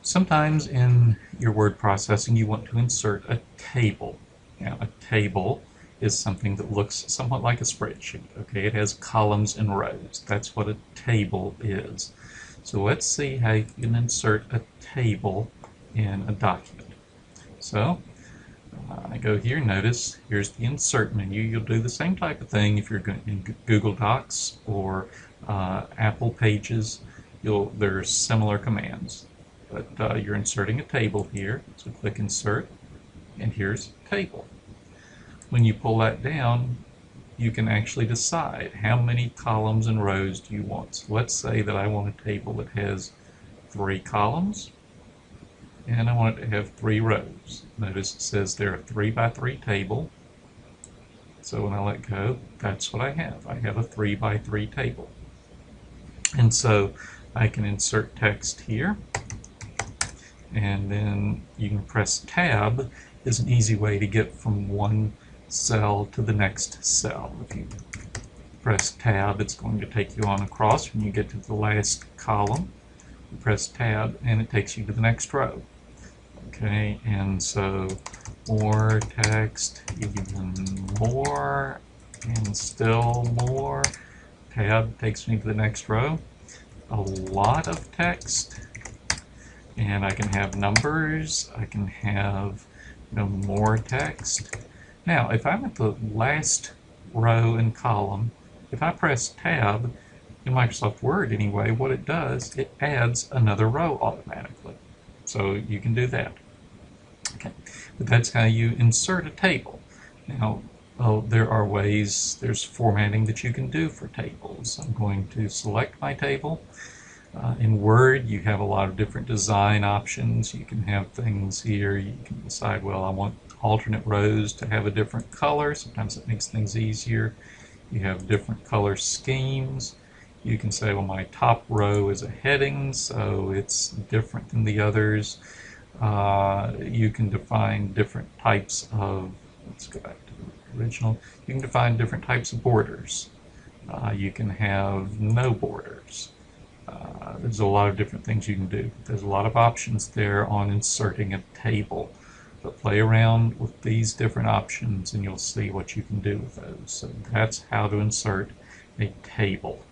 Sometimes in your word processing you want to insert a table. Now a table is something that looks somewhat like a spreadsheet. Okay, it has columns and rows. That's what a table is. So let's see how you can insert a table in a document. So I go here, notice here's the insert menu. You'll do the same type of thing if you're in Google Docs or Apple Pages. There's similar commands. But you're inserting a table here, so click Insert, and here's Table. When you pull that down, you can actually decide how many columns and rows do you want. So let's say that I want a table that has 3 columns, and I want it to have 3 rows. Notice it says they're a 3 by 3 table. So when I let go, that's what I have. I have a 3 by 3 table. And so I can insert text here. And then you can press Tab is an easy way to get from one cell to the next cell. If you press Tab, it's going to take you on across. When you get to the last column, you press Tab and it takes you to the next row. Okay, and so more text, even more, and still more. Tab takes me to the next row. A lot of text. And I can have numbers, I can have more text. Now, if I'm at the last row and column, if I press Tab, in Microsoft Word anyway, what it does, it adds another row automatically. So you can do that. Okay, but that's how you insert a table. Now, there are ways, there's formatting that you can do for tables. I'm going to select my table. In Word, you have a lot of different design options. You can have things here. You can decide, well, I want alternate rows to have a different color. Sometimes it makes things easier. You have different color schemes. You can say, well, my top row is a heading, so it's different than the others. You can define different types of, let's go back to the original. You can define different types of borders. You can have no borders. There's a lot of different things you can do. There's a lot of options there on inserting a table. But play around with these different options and you'll see what you can do with those. So that's how to insert a table.